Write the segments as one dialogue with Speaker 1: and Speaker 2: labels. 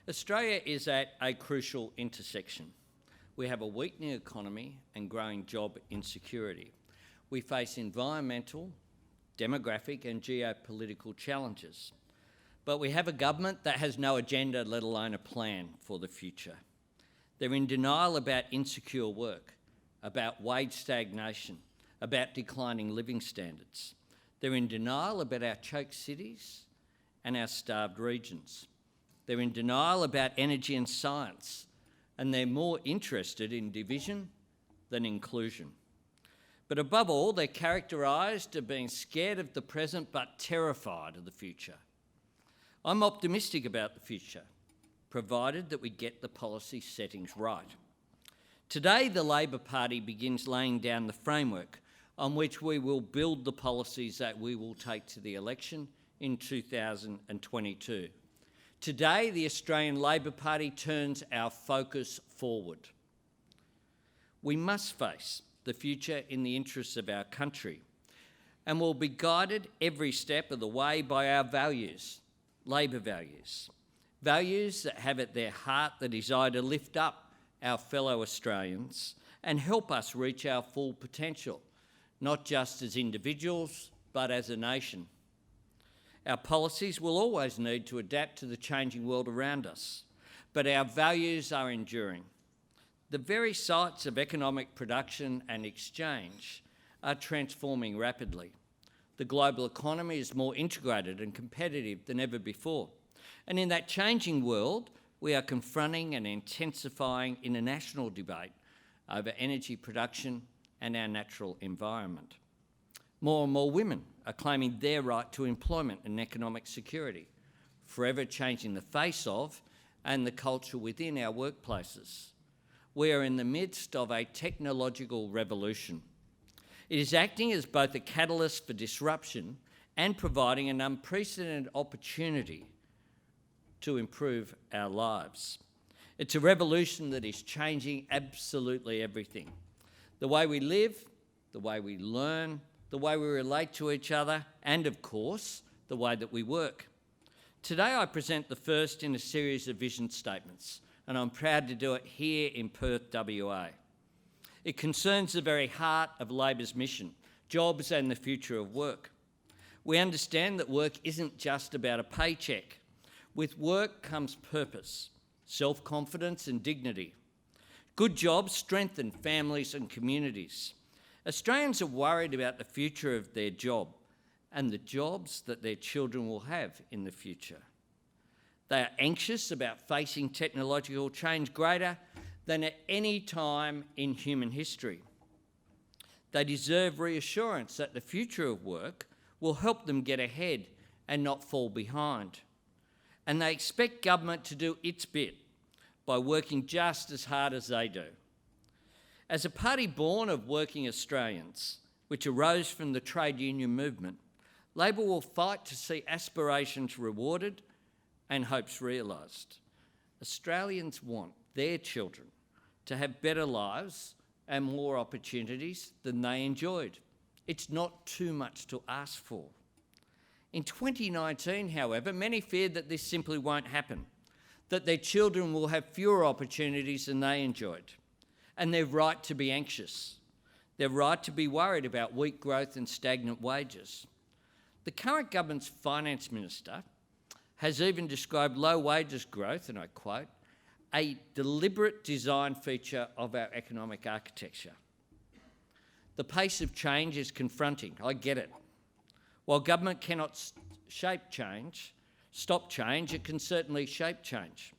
Speaker 1: Australia is at a crucial intersection. We have a weakening economy and growing job insecurity. We face environmental, demographic and geopolitical challenges. But we have a government that has no agenda, let alone a plan for the future. They're in denial about insecure work, about wage stagnation, about declining living standards. They're in denial about our choked cities and our starved regions. They're in denial about energy and science, and they're more interested in division than inclusion. But above all, they're characterised as being scared of the present but terrified of the future. I'm optimistic about the future, provided that we get the policy settings right. Today, the Labor Party begins laying down the framework on which we will build the policies that we will take to the election in 2022. Today, the Australian Labor Party turns our focus forward. We must face the future in the interests of our country and will be guided every step of the way by our values, Labor values. Values that have at their heart the desire to lift up our fellow Australians and help us reach our full potential, not just as individuals, but as a nation. Our policies will always need to adapt to the changing world around us, but our values are enduring. The very sites of economic production and exchange are transforming rapidly. The global economy is more integrated and competitive than ever before. And in that changing world, we are confronting an intensifying international debate over energy production and our natural environment. More and more women are claiming their right to employment and economic security, forever changing the face of and the culture within our workplaces. We are in the midst of a technological revolution. It is acting as both a catalyst for disruption and providing an unprecedented opportunity to improve our lives. It's a revolution that is changing absolutely everything. The way we live, the way we learn, the way we relate to each other, and of course, the way that we work. Today I present the first in a series of vision statements, and I'm proud to do it here in Perth, WA. It concerns the very heart of Labor's mission, jobs and the future of work. We understand that work isn't just about a paycheck. With work comes purpose, self-confidence and dignity. Good jobs strengthen families and communities. Australians are worried about the future of their job and the jobs that their children will have in the future. They are anxious about facing technological change greater than at any time in human history. They deserve reassurance that the future of work will help them get ahead and not fall behind. And they expect government to do its bit by working just as hard as they do. As a party born of working Australians, which arose from the trade union movement, Labor will fight to see aspirations rewarded and hopes realised. Australians want their children to have better lives and more opportunities than they enjoyed. It's not too much to ask for. In 2019, however, many feared that this simply won't happen, that their children will have fewer opportunities than they enjoyed. And they're right to be anxious. They're right to be worried about weak growth and stagnant wages. The current government's finance minister has even described low wages growth, and I quote, a deliberate design feature of our economic architecture. The pace of change is confronting, I get it. While government cannot stop change, it can certainly shape change.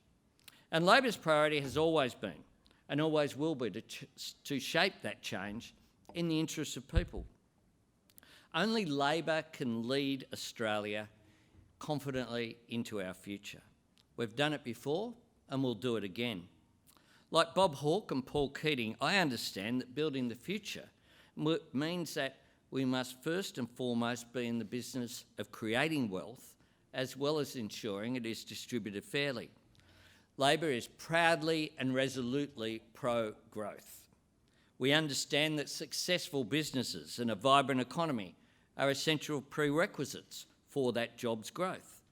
Speaker 1: And Labor's priority has always been, and always will be, to shape that change in the interests of people. Only Labor can lead Australia confidently into our future. We've done it before and we'll do it again. Like Bob Hawke and Paul Keating, I understand that building the future means that we must first and foremost be in the business of creating wealth as well as ensuring it is distributed fairly. Labor is proudly and resolutely pro-growth. We understand that successful businesses and a vibrant economy are essential prerequisites for that jobs growth.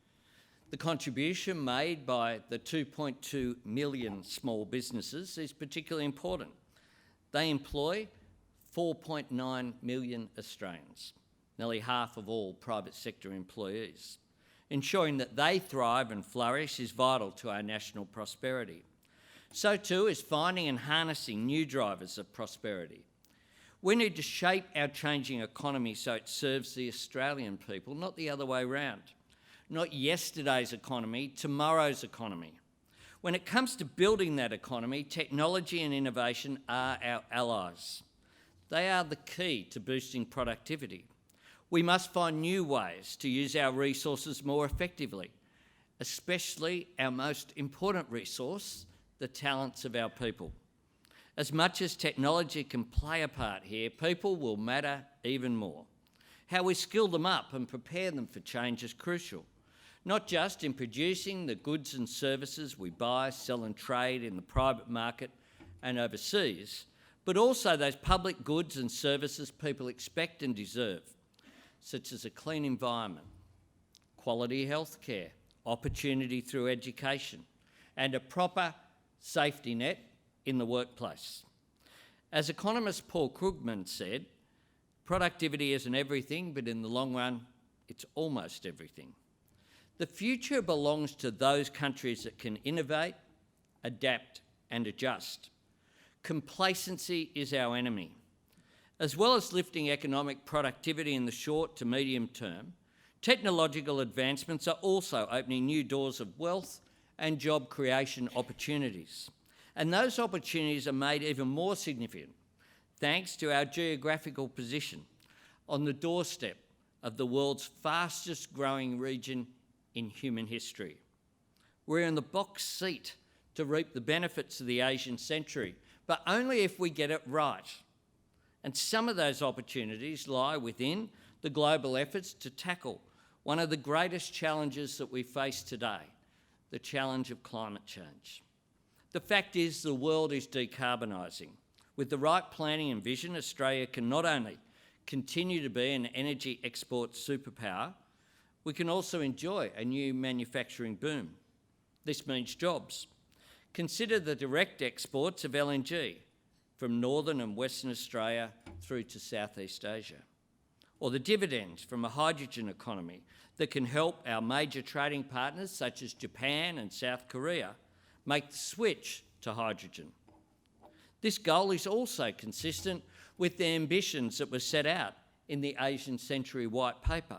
Speaker 1: The contribution made by the 2.2 million small businesses is particularly important. They employ 4.9 million Australians, nearly half of all private sector employees. Ensuring that they thrive and flourish is vital to our national prosperity. So too is finding and harnessing new drivers of prosperity. We need to shape our changing economy so it serves the Australian people, not the other way around. Not yesterday's economy, tomorrow's economy. When it comes to building that economy, technology and innovation are our allies. They are the key to boosting productivity. We must find new ways to use our resources more effectively, especially our most important resource, the talents of our people. As much as technology can play a part here, people will matter even more. How we skill them up and prepare them for change is crucial, not just in producing the goods and services we buy, sell and trade in the private market and overseas, but also those public goods and services people expect and deserve, such as a clean environment, quality healthcare, opportunity through education, and a proper safety net in the workplace. As economist Paul Krugman said, productivity isn't everything, but in the long run, it's almost everything. The future belongs to those countries that can innovate, adapt, and adjust. Complacency is our enemy. As well as lifting economic productivity in the short to medium term, technological advancements are also opening new doors of wealth and job creation opportunities. And those opportunities are made even more significant thanks to our geographical position on the doorstep of the world's fastest growing region in human history. We're in the box seat to reap the benefits of the Asian century, but only if we get it right. And some of those opportunities lie within the global efforts to tackle one of the greatest challenges that we face today, the challenge of climate change. The fact is the world is decarbonising. With the right planning and vision, Australia can not only continue to be an energy export superpower, we can also enjoy a new manufacturing boom. This means jobs. Consider the direct exports of LNG from Northern and Western Australia through to Southeast Asia, or the dividends from a hydrogen economy that can help our major trading partners such as Japan and South Korea make the switch to hydrogen. This goal is also consistent with the ambitions that were set out in the Asian Century White Paper.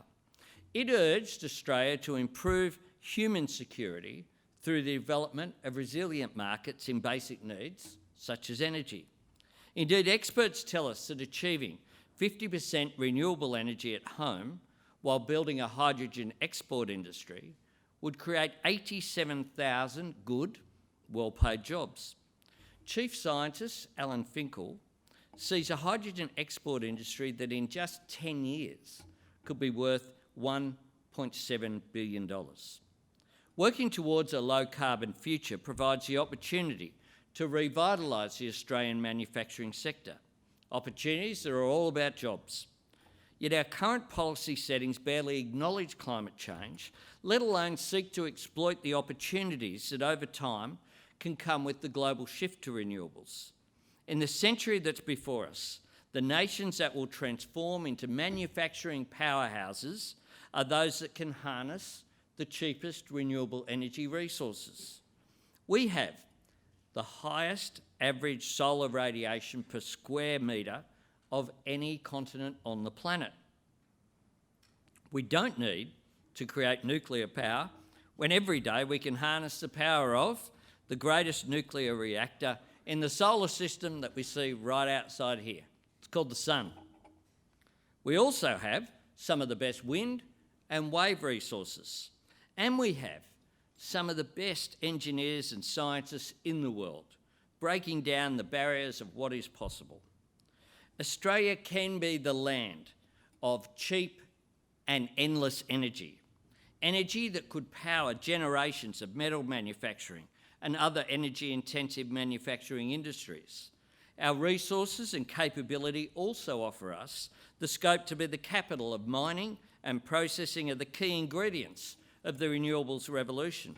Speaker 1: It urged Australia to improve human security through the development of resilient markets in basic needs, such as energy. Indeed, experts tell us that achieving 50% renewable energy at home while building a hydrogen export industry would create 87,000 good, well-paid jobs. Chief Scientist Alan Finkel sees a hydrogen export industry that in just 10 years could be worth $1.7 billion. Working towards a low-carbon future provides the opportunity to revitalise the Australian manufacturing sector, opportunities that are all about jobs. Yet our current policy settings barely acknowledge climate change, let alone seek to exploit the opportunities that over time can come with the global shift to renewables. In the century that's before us, the nations that will transform into manufacturing powerhouses are those that can harness the cheapest renewable energy resources. We have the highest average solar radiation per square metre of any continent on the planet. We don't need to create nuclear power when every day we can harness the power of the greatest nuclear reactor in the solar system that we see right outside here. It's called the sun. We also have some of the best wind and wave resources, and we have some of the best engineers and scientists in the world, breaking down the barriers of what is possible. Australia can be the land of cheap and endless energy, energy that could power generations of metal manufacturing and other energy-intensive manufacturing industries. Our resources and capability also offer us the scope to be the capital of mining and processing of the key ingredients of the renewables revolution.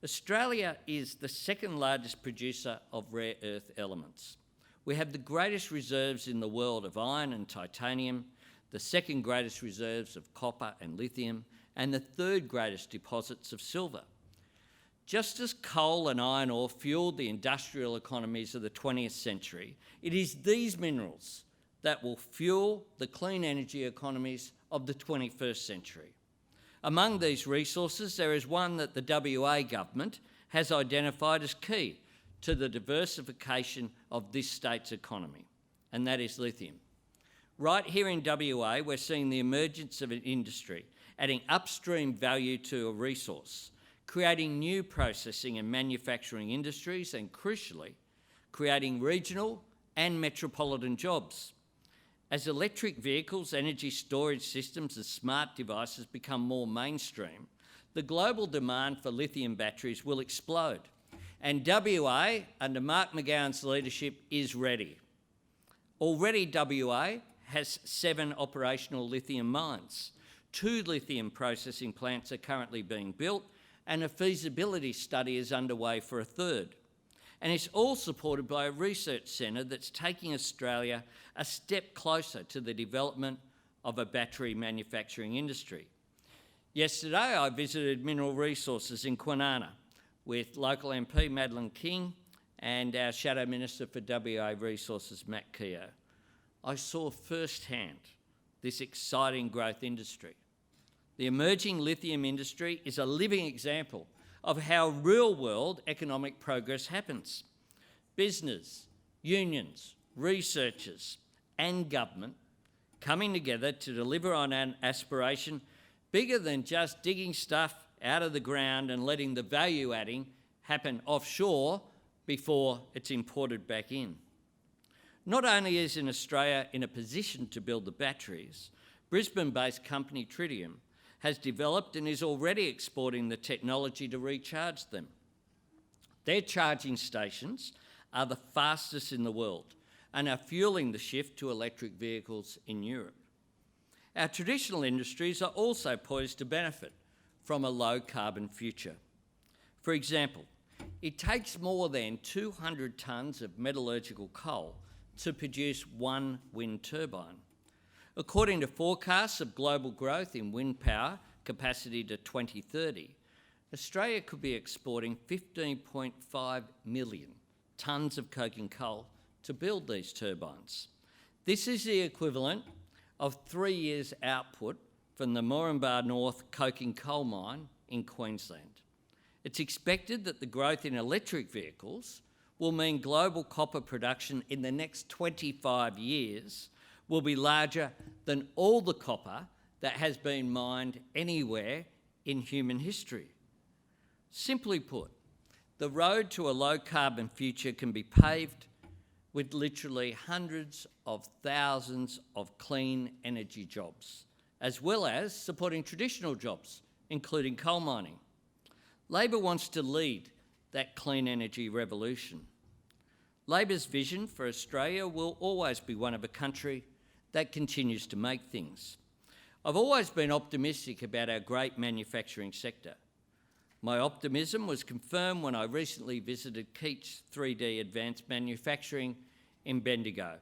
Speaker 1: Australia is the second largest producer of rare earth elements. We have the greatest reserves in the world of iron and titanium, the second greatest reserves of copper and lithium, and the third greatest deposits of silver. Just as coal and iron ore fueled the industrial economies of the 20th century, it is these minerals that will fuel the clean energy economies of the 21st century. Among these resources, there is one that the WA government has identified as key to the diversification of this state's economy, and that is lithium. Right here in WA, we're seeing the emergence of an industry adding upstream value to a resource, creating new processing and manufacturing industries, and crucially, creating regional and metropolitan jobs. As electric vehicles, energy storage systems and smart devices become more mainstream, the global demand for lithium batteries will explode. And WA, under Mark McGowan's leadership, is ready. Already WA has 7 operational lithium mines. 2 lithium processing plants are currently being built, and a feasibility study is underway for a third. And it's all supported by a research centre that's taking Australia a step closer to the development of a battery manufacturing industry. Yesterday, I visited Mineral Resources in Kwinana with local MP Madeleine King and our Shadow Minister for WA Resources, Matt Keogh. I saw firsthand this exciting growth industry. The emerging lithium industry is a living example of how real-world economic progress happens. Business, unions, researchers and government coming together to deliver on an aspiration bigger than just digging stuff out of the ground and letting the value adding happen offshore before it's imported back in. Not only is Australia in a position to build the batteries, Brisbane-based company Lithium has developed and is already exporting the technology to recharge them. Their charging stations are the fastest in the world and are fueling the shift to electric vehicles in Europe. Our traditional industries are also poised to benefit from a low-carbon future. For example, it takes more than 200 tonnes of metallurgical coal to produce 1 wind turbine. According to forecasts of global growth in wind power capacity to 2030, Australia could be exporting 15.5 million tonnes of coking coal to build these turbines. This is the equivalent of 3 years' output from the Moranbah North coking coal mine in Queensland. It's expected that the growth in electric vehicles will mean global copper production in the next 25 years will be larger than all the copper that has been mined anywhere in human history. Simply put, the road to a low-carbon future can be paved with literally hundreds of thousands of clean energy jobs, as well as supporting traditional jobs, including coal mining. Labor wants to lead that clean energy revolution. Labor's vision for Australia will always be one of a country that continues to make things. I've always been optimistic about our great manufacturing sector. My optimism was confirmed when I recently visited Keach 3D Advanced Manufacturing in Bendigo.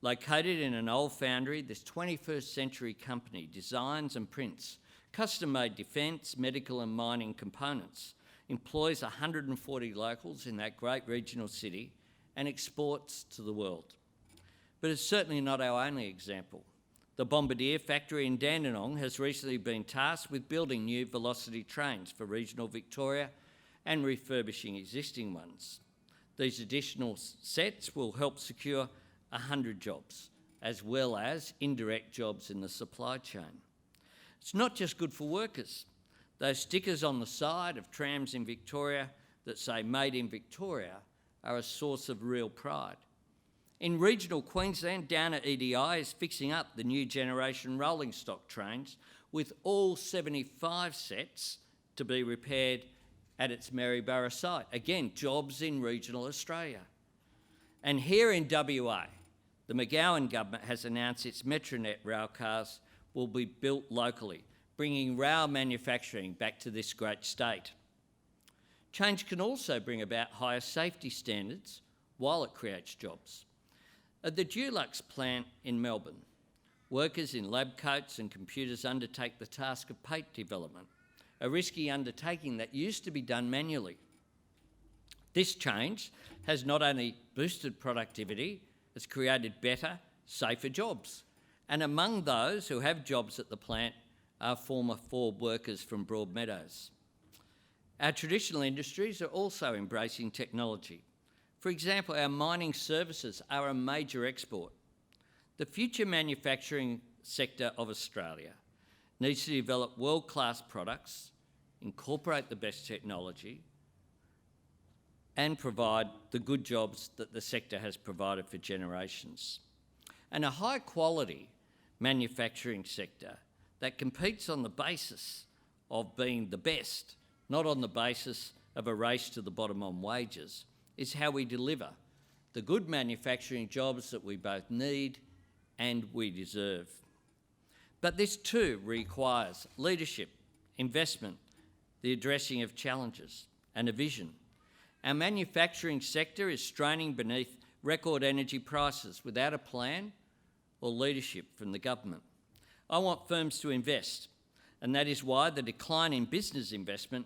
Speaker 1: Located in an old foundry, this 21st century company designs and prints custom-made defence, medical and mining components, employs 140 locals in that great regional city and exports to the world. But it's certainly not our only example. The Bombardier factory in Dandenong has recently been tasked with building new velocity trains for regional Victoria and refurbishing existing ones. These additional sets will help secure 100 jobs, as well as indirect jobs in the supply chain. It's not just good for workers. Those stickers on the side of trams in Victoria that say Made in Victoria are a source of real pride. In regional Queensland, Downer EDI is fixing up the new generation rolling stock trains with all 75 sets to be repaired at its Maryborough site. Again, jobs in regional Australia. And here in WA, the McGowan government has announced its Metronet rail cars will be built locally, bringing rail manufacturing back to this great state. Change can also bring about higher safety standards while it creates jobs. At the Dulux plant in Melbourne, workers in lab coats and computers undertake the task of paint development, a risky undertaking that used to be done manually. This change has not only boosted productivity, it's created better, safer jobs. And among those who have jobs at the plant are former Ford workers from Broadmeadows. Our traditional industries are also embracing technology. For example, our mining services are a major export. The future manufacturing sector of Australia needs to develop world-class products, incorporate the best technology, and provide the good jobs that the sector has provided for generations. And a high-quality manufacturing sector that competes on the basis of being the best, not on the basis of a race to the bottom on wages, is how we deliver the good manufacturing jobs that we both need and we deserve. But this too requires leadership, investment, the addressing of challenges, and a vision. Our manufacturing sector is straining beneath record energy prices without a plan or leadership from the government. I want firms to invest, and that is why the decline in business investment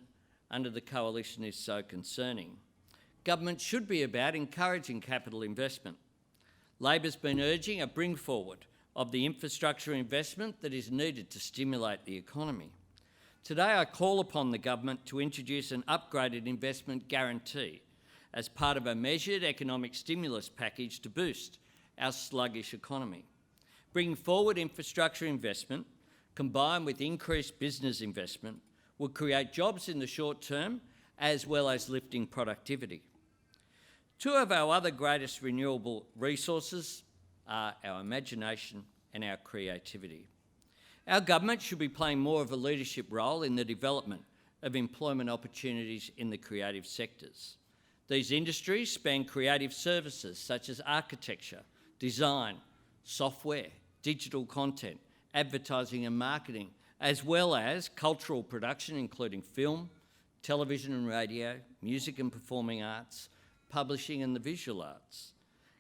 Speaker 1: under the coalition is so concerning. Government should be about encouraging capital investment. Labor's been urging a bring forward of the infrastructure investment that is needed to stimulate the economy. Today I call upon the government to introduce an upgraded investment guarantee as part of a measured economic stimulus package to boost our sluggish economy. Bringing forward infrastructure investment combined with increased business investment will create jobs in the short term as well as lifting productivity. Two of our other greatest renewable resources are our imagination and our creativity. Our government should be playing more of a leadership role in the development of employment opportunities in the creative sectors. These industries span creative services such as architecture, design, software, digital content, advertising and marketing, as well as cultural production including film, television and radio, music and performing arts, publishing and the visual arts.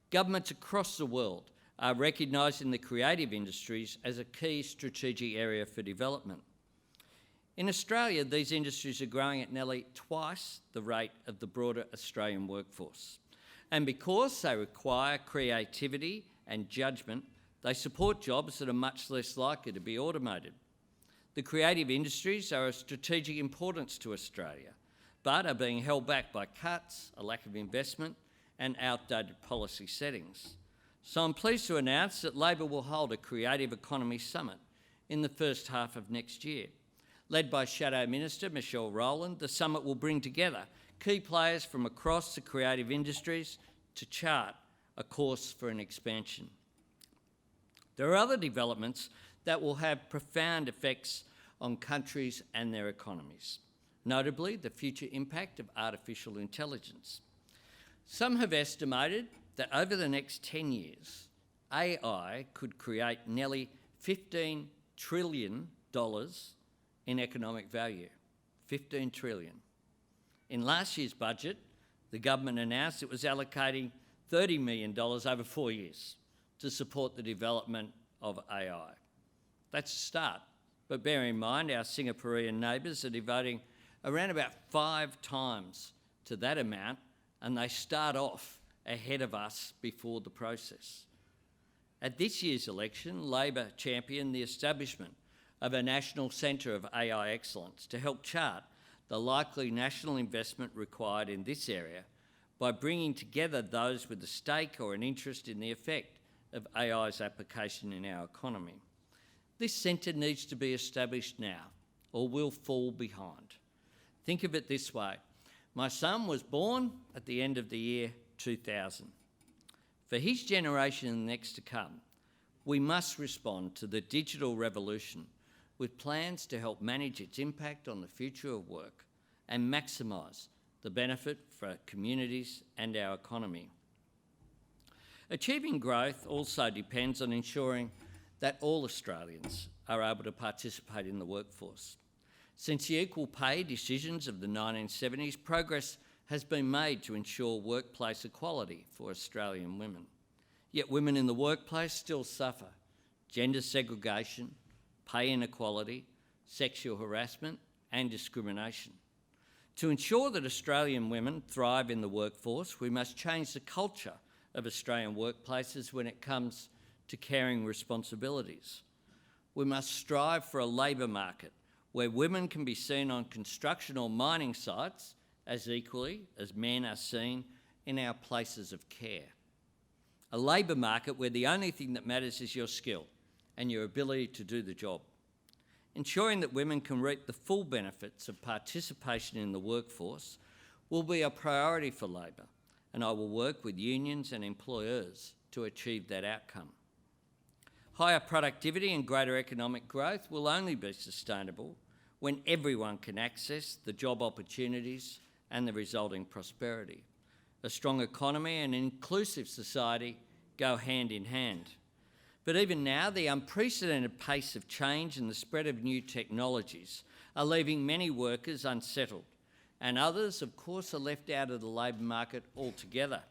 Speaker 1: Governments across the world are recognising the creative industries as a key strategic area for development. In Australia, these industries are growing at nearly twice the rate of the broader Australian workforce. And because they require creativity and judgment, they support jobs that are much less likely to be automated. The creative industries are of strategic importance to Australia, but are being held back by cuts, a lack of investment, and outdated policy settings. So I'm pleased to announce that Labor will hold a Creative Economy Summit in the first half of next year. Led by Shadow Minister Michelle Rowland, the summit will bring together key players from across the creative industries to chart a course for an expansion. There are other developments that will have profound effects on countries and their economies, notably the future impact of artificial intelligence. Some have estimated that over the next 10 years, AI could create nearly $15 trillion in economic value. 15 trillion. In last year's budget, the government announced it was allocating $30 million over 4 years to support the development of AI. That's a start, but bear in mind our Singaporean neighbours are devoting around about 5 times to that amount, and they start off ahead of us before the process. At this year's election, Labor championed the establishment of a national centre of AI excellence to help chart the likely national investment required in this area by bringing together those with a stake or an interest in the effect of AI's application in our economy. This centre needs to be established now or will fall behind. Think of it this way. My son was born at the end of the year 2000. For his generation and the next to come, we must respond to the digital revolution with plans to help manage its impact on the future of work and maximise the benefit for communities and our economy. Achieving growth also depends on ensuring that all Australians are able to participate in the workforce. Since the equal pay decisions of the 1970s, progress has been made to ensure workplace equality for Australian women. Yet women in the workplace still suffer gender segregation, pay inequality, sexual harassment and discrimination. To ensure that Australian women thrive in the workforce, we must change the culture of Australian workplaces when it comes to caring responsibilities. We must strive for a labour market where women can be seen on construction or mining sites as equally as men are seen in our places of care. A labour market where the only thing that matters is your skill and your ability to do the job. Ensuring that women can reap the full benefits of participation in the workforce will be a priority for Labor, and I will work with unions and employers to achieve that outcome. Higher productivity and greater economic growth will only be sustainable when everyone can access the job opportunities and the resulting prosperity. A strong economy and an inclusive society go hand in hand. But even now, the unprecedented pace of change and the spread of new technologies are leaving many workers unsettled, and others, of course, are left out of the labour market altogether.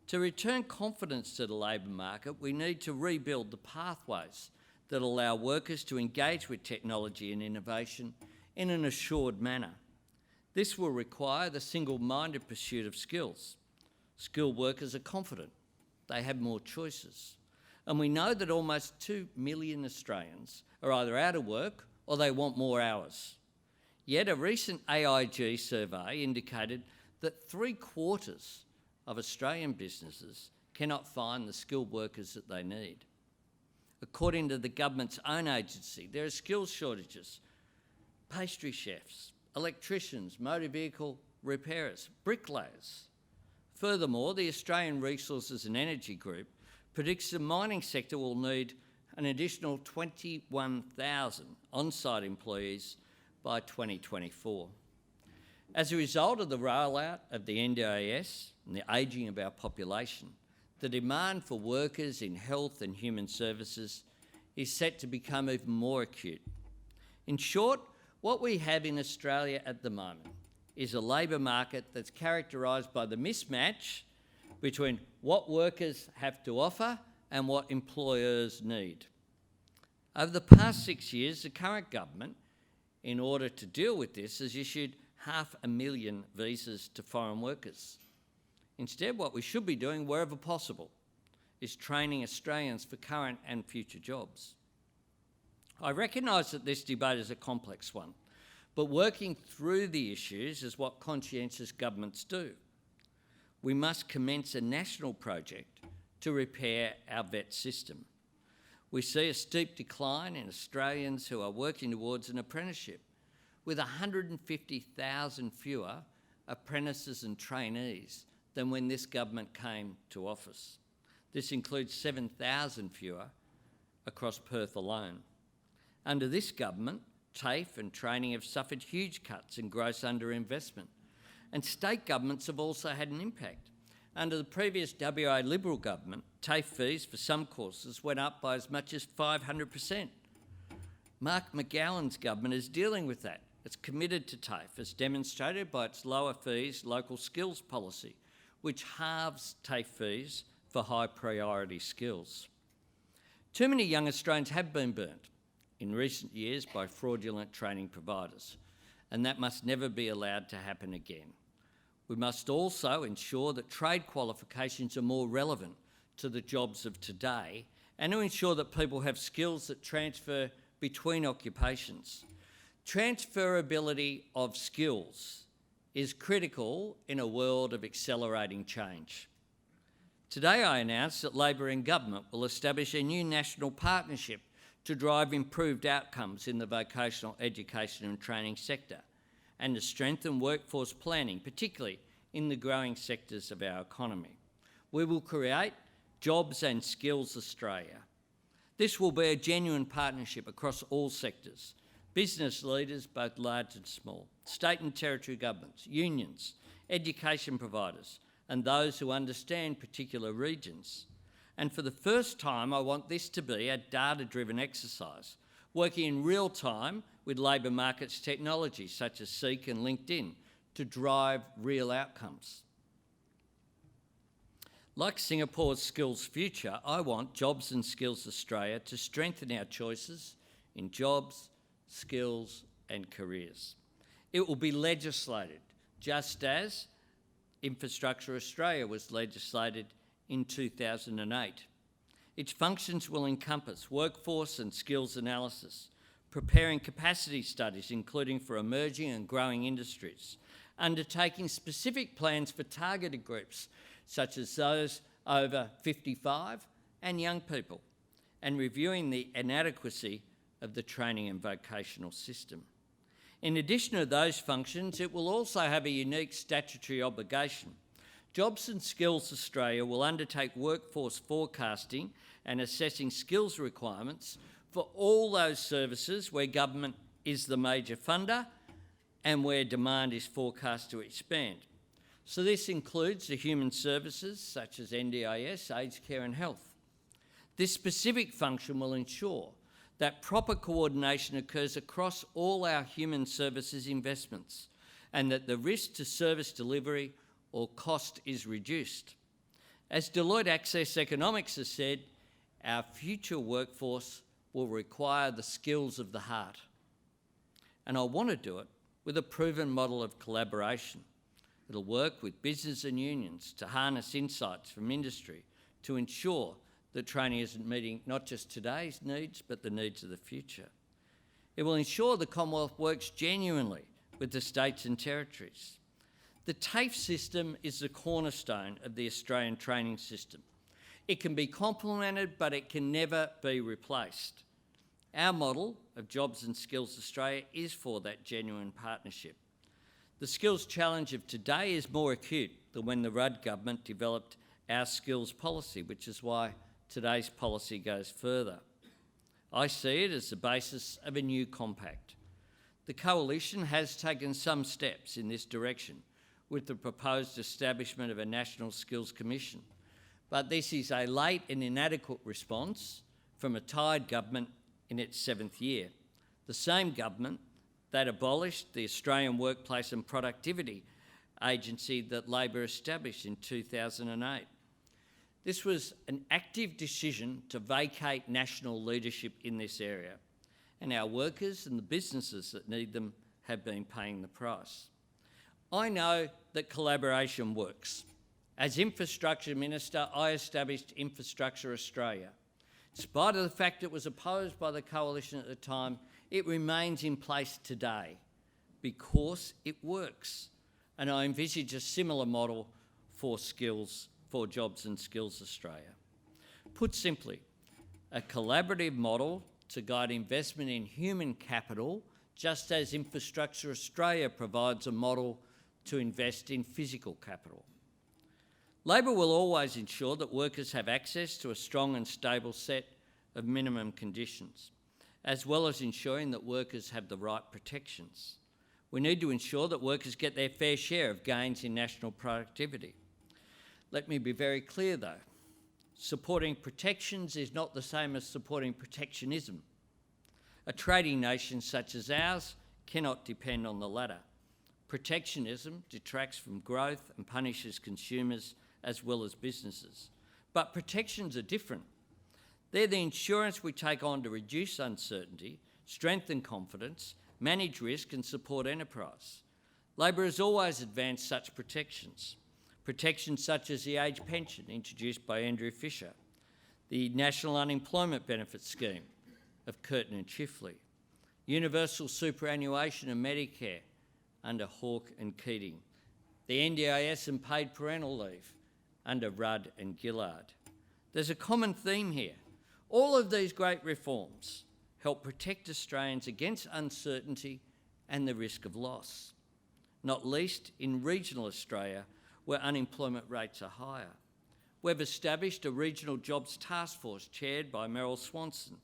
Speaker 1: To return confidence to the labour market, we need to rebuild the pathways that allow workers to engage with technology and innovation in an assured manner. This will require the single-minded pursuit of skills. Skilled workers are confident. They have more choices. And we know that almost 2 million Australians are either out of work or they want more hours. Yet a recent AIG survey indicated that 3/4 of Australian businesses cannot find the skilled workers that they need. According to the government's own agency, there are skills shortages: pastry chefs, electricians, motor vehicle repairers, bricklayers. Furthermore, the Australian Resources and Energy Group predicts the mining sector will need an additional 21,000 on-site employees by 2024. As a result of the rollout of the NDIS and the ageing of our population, the demand for workers in health and human services is set to become even more acute. In short, what we have in Australia at the moment is a labour market that's characterised by the mismatch between what workers have to offer and what employers need. Over the past 6 years, the current government, in order to deal with this, has issued 500,000 visas to foreign workers. Instead, what we should be doing, wherever possible, is training Australians for current and future jobs. I recognise that this debate is a complex one, but working through the issues is what conscientious governments do. We must commence a national project to repair our vet system. We see a steep decline in Australians who are working towards an apprenticeship, with 150,000 fewer apprentices and trainees than when this government came to office. This includes 7,000 fewer across Perth alone. Under this government, TAFE and training have suffered huge cuts and gross underinvestment, and state governments have also had an impact. Under the previous WA Liberal government, TAFE fees for some courses went up by as much as 500%. Mark McGowan's government is dealing with that. It's committed to TAFE, as demonstrated by its lower fees local skills policy, which halves TAFE fees for high priority skills. Too many young Australians have been burnt in recent years by fraudulent training providers, and that must never be allowed to happen again. We must also ensure that trade qualifications are more relevant to the jobs of today, and to ensure that people have skills that transfer between occupations. Transferability of skills is critical in a world of accelerating change. Today I announced that Labor in government will establish a new national partnership to drive improved outcomes in the vocational education and training sector, and to strengthen workforce planning, particularly in the growing sectors of our economy. We will create Jobs and Skills Australia. This will be a genuine partnership across all sectors: business leaders, both large and small, state and territory governments, unions, education providers, and those who understand particular regions. And for the first time, I want this to be a data-driven exercise, working in real time with labour markets technologies such as Seek and LinkedIn to drive real outcomes. Like Singapore's Skills Future, I want Jobs and Skills Australia to strengthen our choices in jobs, skills and careers. It will be legislated, just as Infrastructure Australia was legislated in 2008. Its functions will encompass workforce and skills analysis, preparing capacity studies, including for emerging and growing industries, undertaking specific plans for targeted groups, such as those over 55 and young people, and reviewing the inadequacy of the training and vocational system. In addition to those functions, it will also have a unique statutory obligation. Jobs and Skills Australia will undertake workforce forecasting and assessing skills requirements for all those services where government is the major funder and where demand is forecast to expand. So this includes the human services such as NDIS, aged care and health. This specific function will ensure that proper coordination occurs across all our human services investments and that the risk to service delivery or cost is reduced. As Deloitte Access Economics has said, our future workforce will require the skills of the heart. And I want to do it with a proven model of collaboration. It'll work with business and unions to harness insights from industry to ensure that training isn't meeting not just today's needs, but the needs of the future. It will ensure the Commonwealth works genuinely with the states and territories. The TAFE system is the cornerstone of the Australian training system. It can be complemented, but it can never be replaced. Our model of Jobs and Skills Australia is for that genuine partnership. The skills challenge of today is more acute than when the Rudd government developed our skills policy, which is why today's policy goes further. I see it as the basis of a new compact. The Coalition has taken some steps in this direction with the proposed establishment of a National Skills Commission, but this is a late and inadequate response from a tired government in its 7th year. The same government that abolished the Australian Workplace and Productivity Agency that Labor established in 2008. This was an active decision to vacate national leadership in this area, and our workers and the businesses that need them have been paying the price. I know that collaboration works. As Infrastructure Minister, I established Infrastructure Australia. In spite of the fact it was opposed by the Coalition at the time, it remains in place today because it works. And I envisage a similar model for Jobs and Skills Australia. Put simply, a collaborative model to guide investment in human capital, just as Infrastructure Australia provides a model to invest in physical capital. Labor will always ensure that workers have access to a strong and stable set of minimum conditions, as well as ensuring that workers have the right protections. We need to ensure that workers get their fair share of gains in national productivity. Let me be very clear though, supporting protections is not the same as supporting protectionism. A trading nation such as ours cannot depend on the latter. Protectionism detracts from growth and punishes consumers as well as businesses. But protections are different. They're the insurance we take on to reduce uncertainty, strengthen confidence, manage risk and support enterprise. Labor has always advanced such protections. Protections such as the age pension introduced by Andrew Fisher, the National Unemployment Benefit Scheme of Curtin and Chifley, universal superannuation and Medicare under Hawke and Keating, the NDIS and paid parental leave under Rudd and Gillard. There's a common theme here. All of these great reforms help protect Australians against uncertainty and the risk of loss, not least in regional Australia where unemployment rates are higher. We've established a regional jobs task force chaired by Meryl Swanson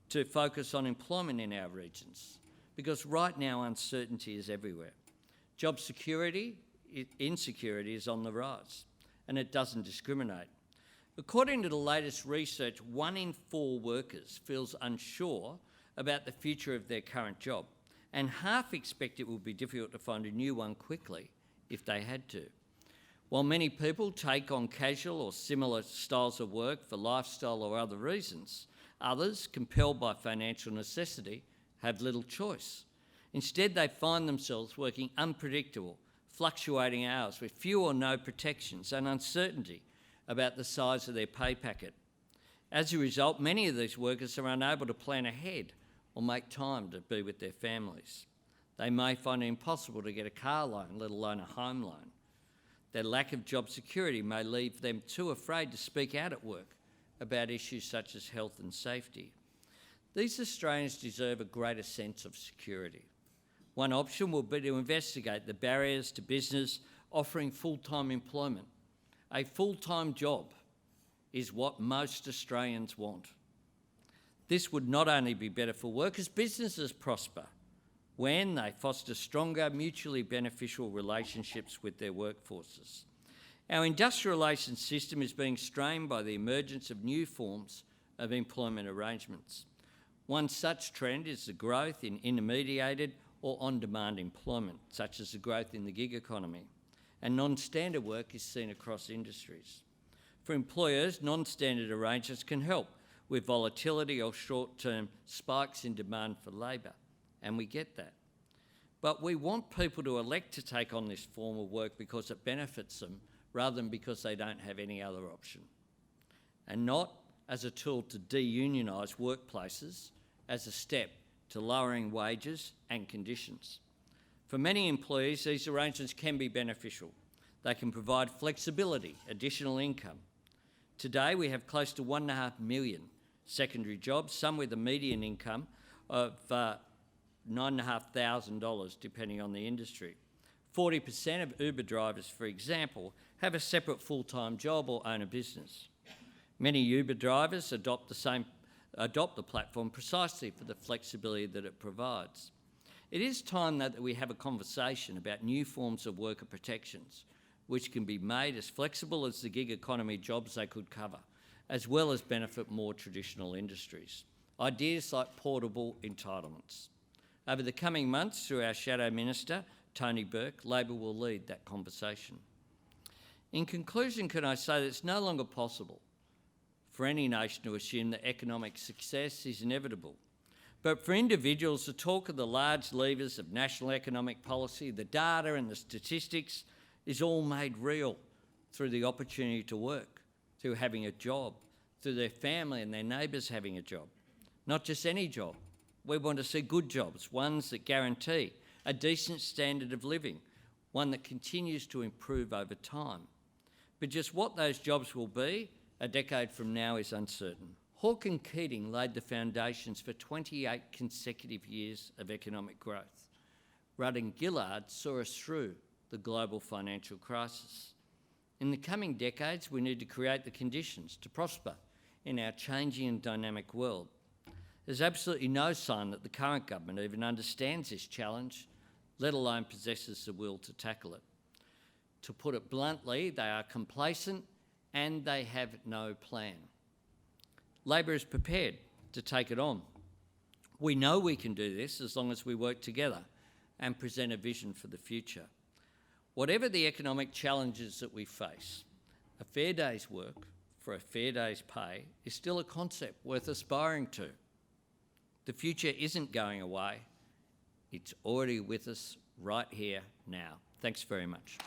Speaker 1: to focus on employment in our regions, because right now uncertainty is everywhere. Job insecurity is on the rise, and it doesn't discriminate. According to the latest research, 1 in 4 workers feels unsure about the future of their current job, and half expect it will be difficult to find a new one quickly if they had to. While many people take on casual or similar styles of work for lifestyle or other reasons, others, compelled by financial necessity, have little choice. Instead, they find themselves working unpredictable, fluctuating hours with few or no protections and uncertainty about the size of their pay packet. As a result, many of these workers are unable to plan ahead or make time to be with their families. They may find it impossible to get a car loan, let alone a home loan. Their lack of job security may leave them too afraid to speak out at work about issues such as health and safety. These Australians deserve a greater sense of security. One option will be to investigate the barriers to business offering full-time employment. A full-time job is what most Australians want. This would not only be better for workers, businesses prosper when they foster stronger, mutually beneficial relationships with their workforces. Our industrial relations system is being strained by the emergence of new forms of employment arrangements. One such trend is the growth in intermediated or on-demand employment, such as the growth in the gig economy. And non-standard work is seen across industries. For employers, non-standard arrangements can help with volatility or short-term spikes in demand for labour, and we get that. But we want people to elect to take on this form of work because it benefits them rather than because they don't have any other option, and not as a tool to de-unionise workplaces as a step to lowering wages and conditions. For many employees, these arrangements can be beneficial. They can provide flexibility, additional income. Today, we have close to 1.5 million secondary jobs, some with a median income of $9,500, depending on the industry. 40% of Uber drivers, for example, have a separate full-time job or own a business. Many Uber drivers adopt the platform precisely for the flexibility that it provides. It is time that we have a conversation about new forms of worker protections, which can be made as flexible as the gig economy jobs they could cover, as well as benefit more traditional industries. Ideas like portable entitlements. Over the coming months, through our Shadow Minister, Tony Burke, Labor will lead that conversation. In conclusion, can I say that it's no longer possible for any nation to assume that economic success is inevitable. But for individuals, the talk of the large levers of national economic policy, the data and the statistics is all made real through the opportunity to work, through having a job, through their family and their neighbours having a job. Not just any job. We want to see good jobs, ones that guarantee a decent standard of living, one that continues to improve over time. But just what those jobs will be a decade from now is uncertain. Hawke and Keating laid the foundations for 28 consecutive years of economic growth. Rudd and Gillard saw us through the global financial crisis. In the coming decades, we need to create the conditions to prosper in our changing and dynamic world. There's absolutely no sign that the current government even understands this challenge, let alone possesses the will to tackle it. To put it bluntly, they are complacent and they have no plan. Labor is prepared to take it on. We know we can do this as long as we work together and present a vision for the future. Whatever the economic challenges that we face, a fair day's work for a fair day's pay is still a concept worth aspiring to. The future isn't going away. It's already with us right here now. Thanks very much.